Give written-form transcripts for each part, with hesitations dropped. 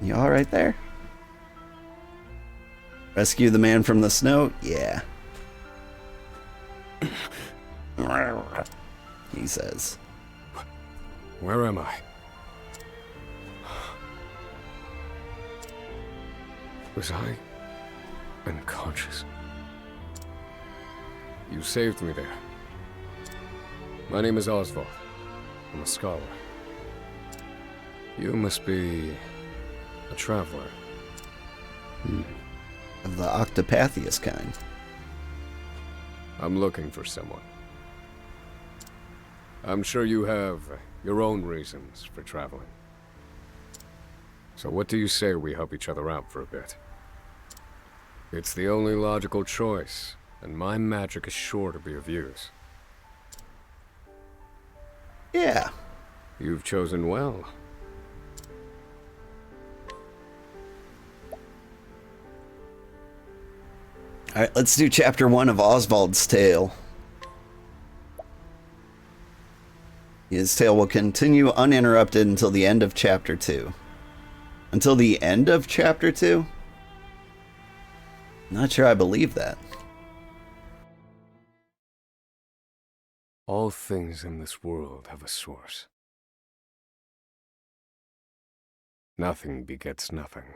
You all right there? Rescue the man from the snow? Yeah. He says. Where am I? Was I unconscious? You saved me there. My name is Osvald. I'm a scholar. You must be a traveler. Of the Octopathius kind. I'm looking for someone. I'm sure you have your own reasons for traveling. So what do you say we help each other out for a bit? It's the only logical choice, and my magic is sure to be of use. Yeah. You've chosen well. Alright, let's do chapter 1 of Osvald's tale. His tale will continue uninterrupted until the end of chapter 2. Until the end of chapter 2? Not sure I believe that. All things in this world have a source. Nothing begets nothing.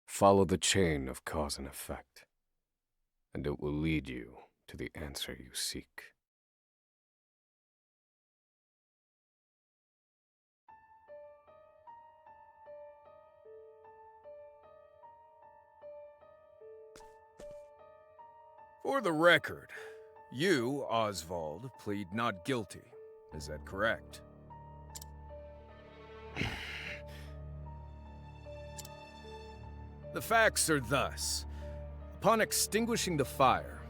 Follow the chain of cause and effect, and it will lead you to the answer you seek. For the record, you, Osvald, plead not guilty. Is that correct? The facts are thus. Upon extinguishing the fire,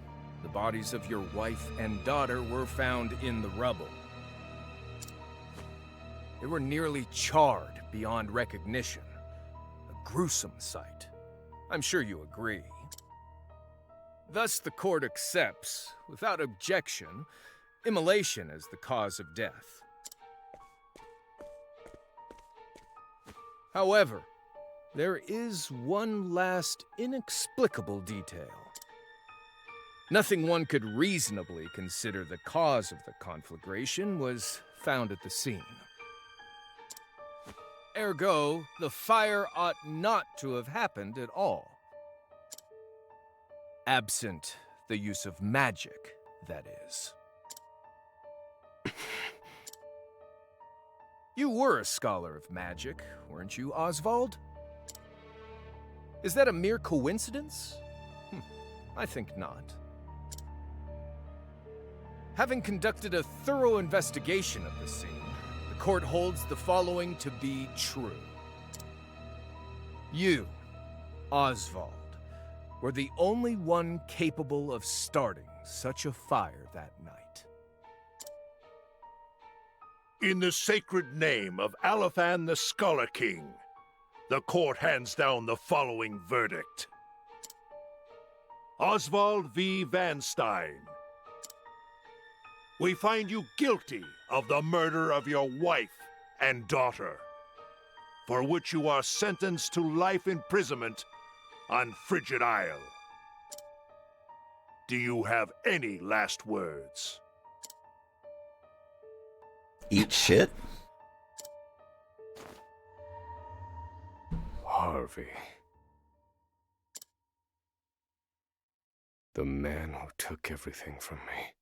the bodies of your wife and daughter were found in the rubble. They were nearly charred beyond recognition. A gruesome sight. I'm sure you agree. Thus, the court accepts, without objection, immolation as the cause of death. However, there is one last inexplicable detail. Nothing one could reasonably consider the cause of the conflagration was found at the scene. Ergo, the fire ought not to have happened at all. Absent the use of magic, that is. You were a scholar of magic, weren't you, Osvald? Is that a mere coincidence? I think not. Having conducted a thorough investigation of the scene, the court holds the following to be true. You, Osvald, were the only one capable of starting such a fire that night. In the sacred name of Aliphan the Scholar King, the court hands down the following verdict. Osvald V. Van Stein, we find you guilty of the murder of your wife and daughter, for which you are sentenced to life imprisonment on Frigid Isle. Do you have any last words? Eat shit? Harvey. The man who took everything from me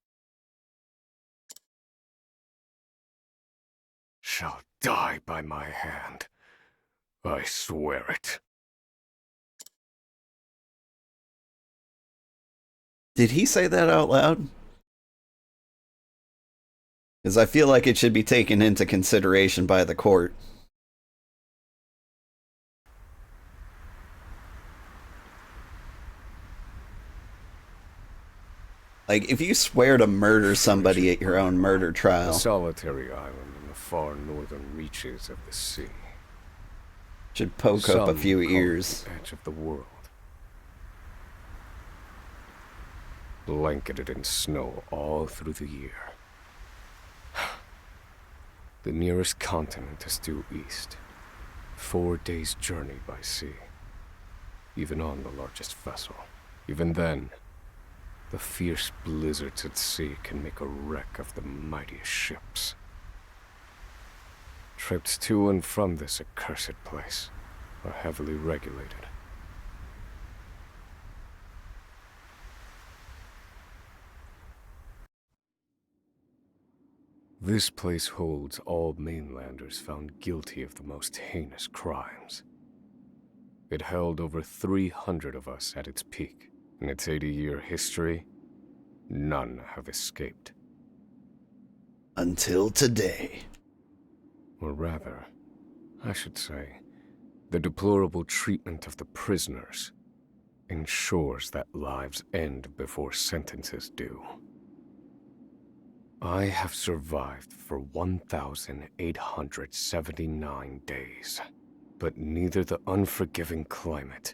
shall die by my hand. I swear it. Did he say that out loud? Because I feel like it should be taken into consideration by the court. Like, if you swear to murder somebody at your own murder A trial, solitary island in the far northern reaches of the sea. should poke up a Some few call it ears. the edge of the world. Blanketed in snow all through the year. The nearest continent is due east, 4 days' journey by sea. Even on the largest vessel. Even then, the fierce blizzards at sea can make a wreck of the mightiest ships. Trips to and from this accursed place are heavily regulated. This place holds all mainlanders found guilty of the most heinous crimes. It held over 300 of us at its peak. In its 80-year history, none have escaped. Until today. Or rather, I should say, the deplorable treatment of the prisoners ensures that lives end before sentences do. I have survived for 1,879 days, but neither the unforgiving climate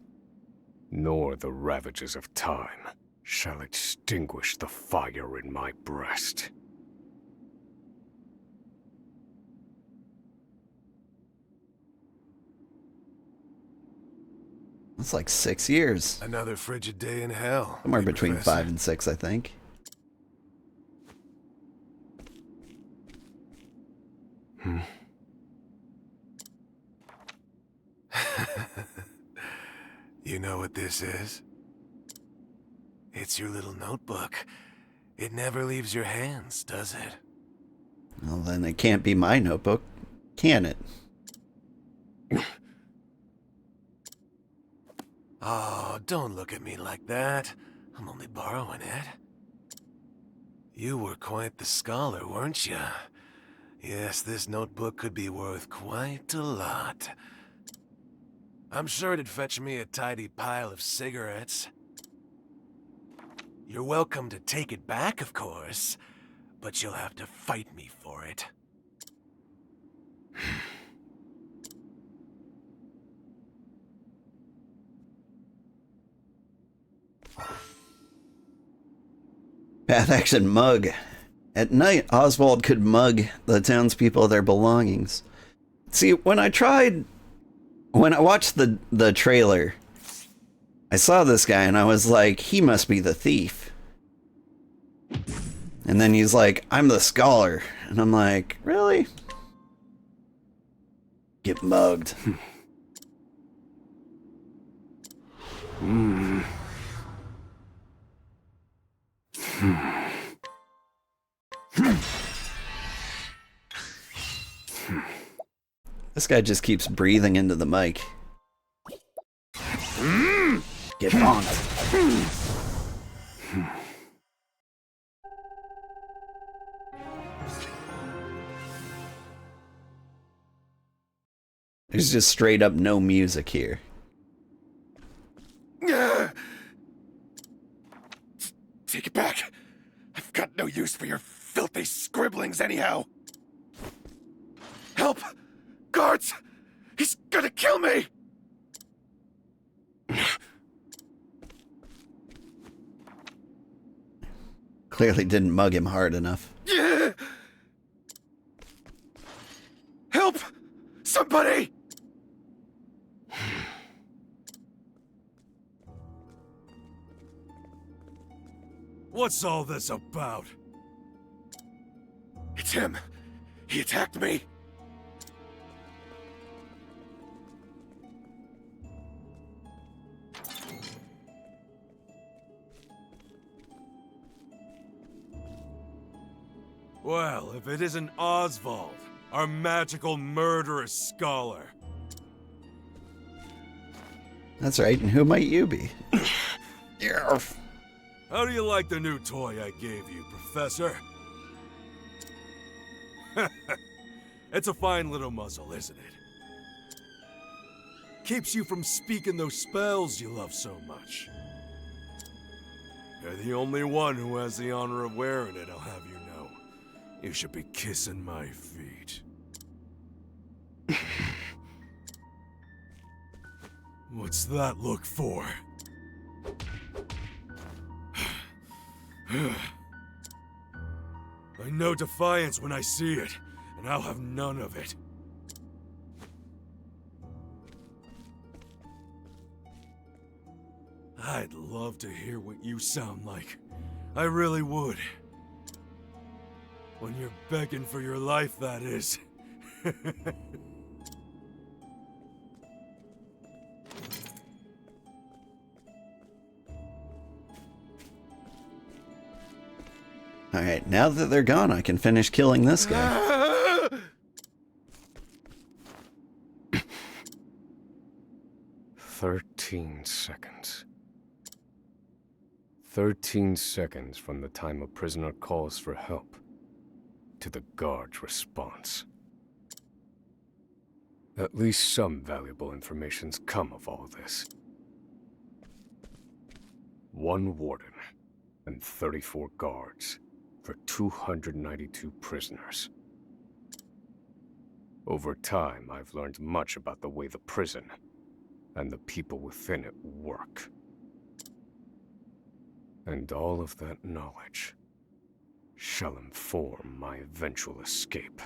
nor the ravages of time shall extinguish the fire in my breast. It's like 6 years. Another frigid day in hell. Somewhere hey, between Professor. 5 and 6, I think. You know what this is? It's your little notebook. It never leaves your hands, does it? Well, then it can't be my notebook, can it? Oh, don't look at me like that. I'm only borrowing it. You were quite the scholar, weren't you? Yes, this notebook could be worth quite a lot. I'm sure it'd fetch me a tidy pile of cigarettes. You're welcome to take it back, of course, but you'll have to fight me for it. Path action mug. At night, Osvald could mug the townspeople of their belongings. See, when I watched the trailer, I saw this guy and I was like, he must be the thief. And then he's like, I'm the scholar. And I'm like, really? Get mugged. This guy just keeps breathing into the mic. Get bonked. There's just straight up no music here. Take it back. I've got no use for your filthy scribblings anyhow. Help! Guards! He's gonna kill me! Clearly didn't mug him hard enough. Help! Somebody! What's all this about? It's him. He attacked me. Well, if it isn't Osvald, our magical murderous scholar. That's right, and who might you be? Yarf. How do you like the new toy I gave you, Professor? It's a fine little muzzle, isn't it? Keeps you from speaking those spells you love so much. You're the only one who has the honor of wearing it, I'll have you know. You should be kissing my feet. What's that look for? I know defiance when I see it, and I'll have none of it. I'd love to hear what you sound like. I really would. When you're begging for your life, that is. Alright, now that they're gone, I can finish killing this guy. 13 seconds. 13 seconds from the time a prisoner calls for help to the guard's response. At least some valuable information's come of all this. 1 warden and 34 guards for 292 prisoners. Over time, I've learned much about the way the prison and the people within it work. And all of that knowledge shall inform my eventual escape.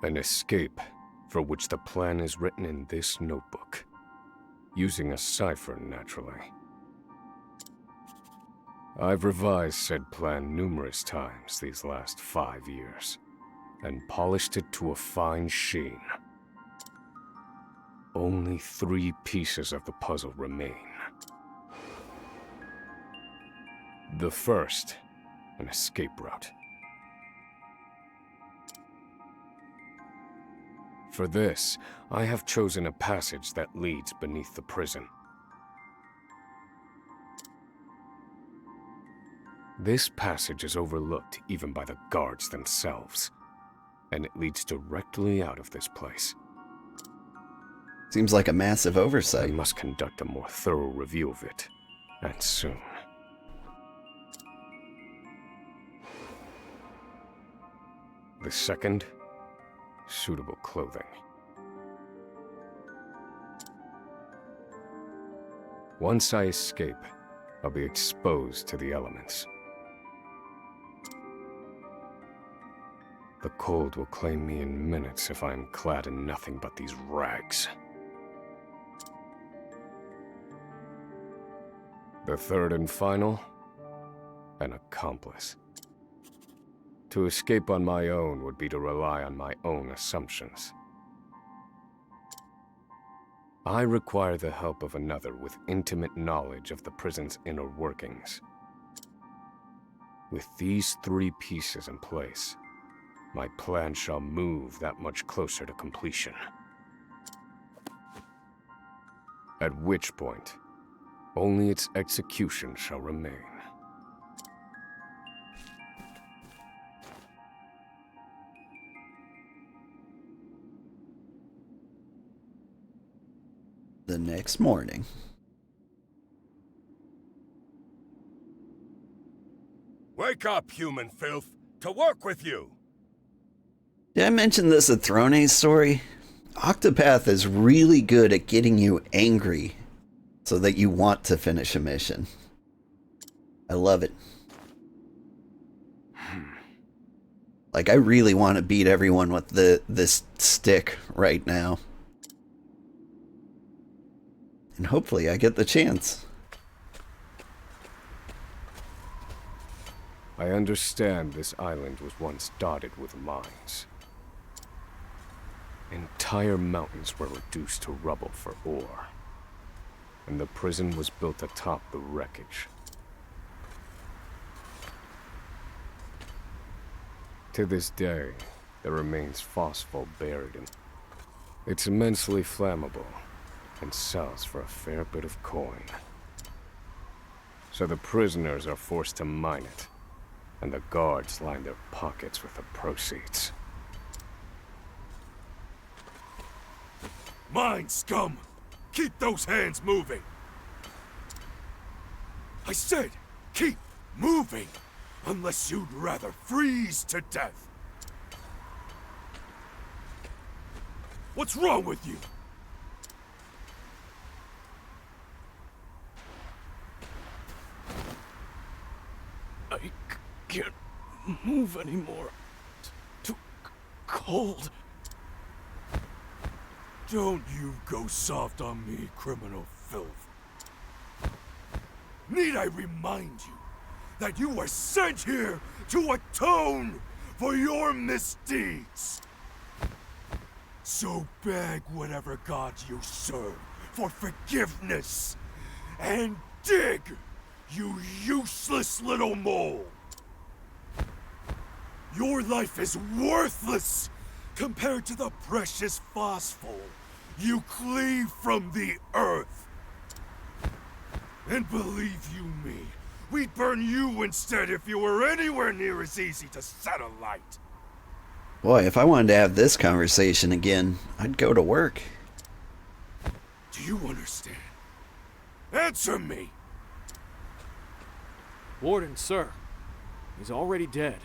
An escape for which the plan is written in this notebook, using a cipher, naturally. I've revised said plan numerous times these last 5 years, and polished it to a fine sheen. Only 3 pieces of the puzzle remain. The first, an escape route. For this, I have chosen a passage that leads beneath the prison. This passage is overlooked even by the guards themselves, and it leads directly out of this place. Seems like a massive I oversight. must conduct a more thorough review of it, and soon. The second, suitable clothing. Once I escape, I'll be exposed to the elements. The cold will claim me in minutes if I am clad in nothing but these rags. The third and final, an accomplice. To escape on my own would be to rely on my own assumptions. I require the help of another with intimate knowledge of the prison's inner workings. With these 3 pieces in place, my plan shall move that much closer to completion. At which point, only its execution shall remain. The next morning. Wake up, human filth! To work with you! Did I mention this at Thronè's story? Octopath is really good at getting you angry so that you want to finish a mission. I love it. Like, I really want to beat everyone with this stick right now. And hopefully I get the chance. I understand this island was once dotted with mines. Entire mountains were reduced to rubble for ore, and the prison was built atop the wreckage. To this day, there remains phosphor buried in it. It's immensely flammable and sells for a fair bit of coin. So the prisoners are forced to mine it, and the guards line their pockets with the proceeds. Mine, scum! Keep those hands moving! I said, keep moving! Unless you'd rather freeze to death! What's wrong with you? I can't move anymore. cold. Don't you go soft on me, criminal filth. Need I remind you that you were sent here to atone for your misdeeds? So beg whatever gods you serve for forgiveness, and dig, you useless little mole! Your life is worthless compared to the precious phosphor you cleave from the earth. And believe you me, we'd burn you instead if you were anywhere near as easy to set alight. Boy, if I wanted to have this conversation again, I'd go to work. Do you understand? Answer me! Warden, sir. He's already dead.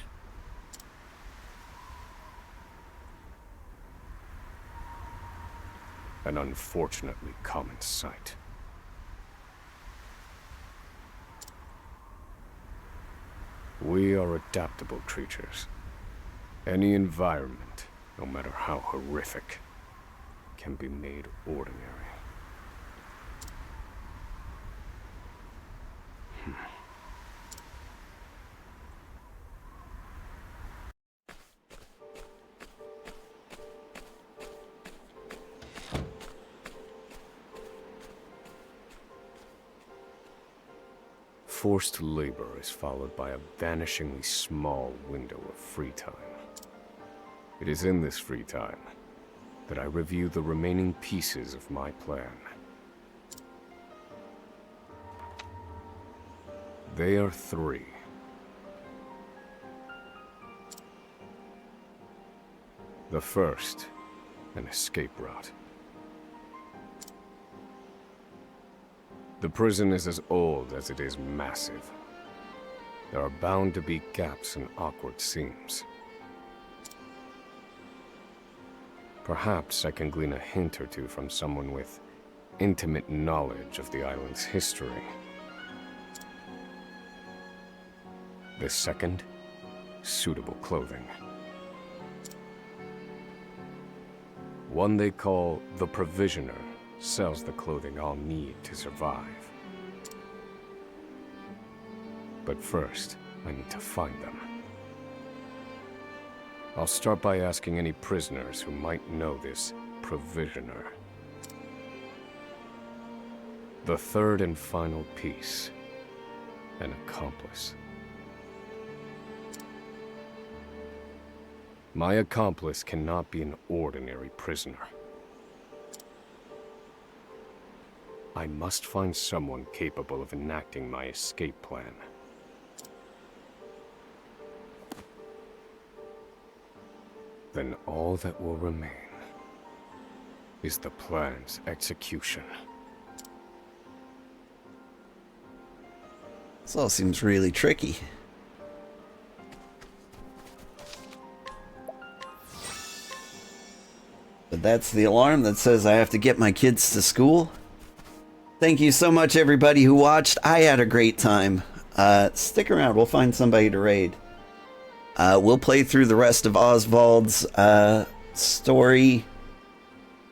An unfortunately common sight. We are adaptable creatures. Any environment, no matter how horrific, can be made ordinary. Forced labor is followed by a vanishingly small window of free time. It is in this free time that I review the remaining pieces of my plan. They are 3. The first, an escape route. The prison is as old as it is massive. There are bound to be gaps and awkward seams. Perhaps I can glean a hint or two from someone with intimate knowledge of the island's history. The second, suitable clothing. One they call the Provisioner sells the clothing I'll need to survive. But first, I need to find them. I'll start by asking any prisoners who might know this Provisioner. The third and final piece, an accomplice. My accomplice cannot be an ordinary prisoner. I must find someone capable of enacting my escape plan. Then all that will remain is the plan's execution. This all seems really tricky. But that's the alarm that says I have to get my kids to school. Thank you so much, everybody who watched. I had a great time. Stick around. We'll find somebody to raid. We'll play through the rest of Osvald's story.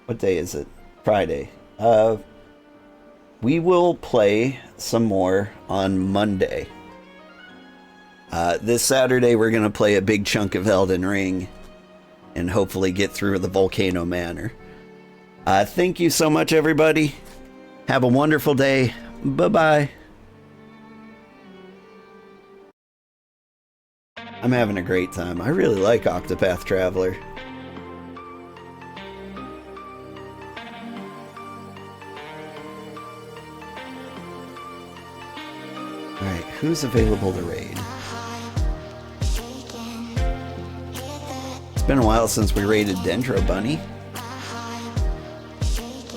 What day is it? Friday. We will play some more on Monday. This Saturday, we're going to play a big chunk of Elden Ring and hopefully get through the Volcano Manor. Thank you so much, everybody. Have a wonderful day. Bye-bye. I'm having a great time. I really like Octopath Traveler. Alright, who's available to raid? It's been a while since we raided Dendro Bunny.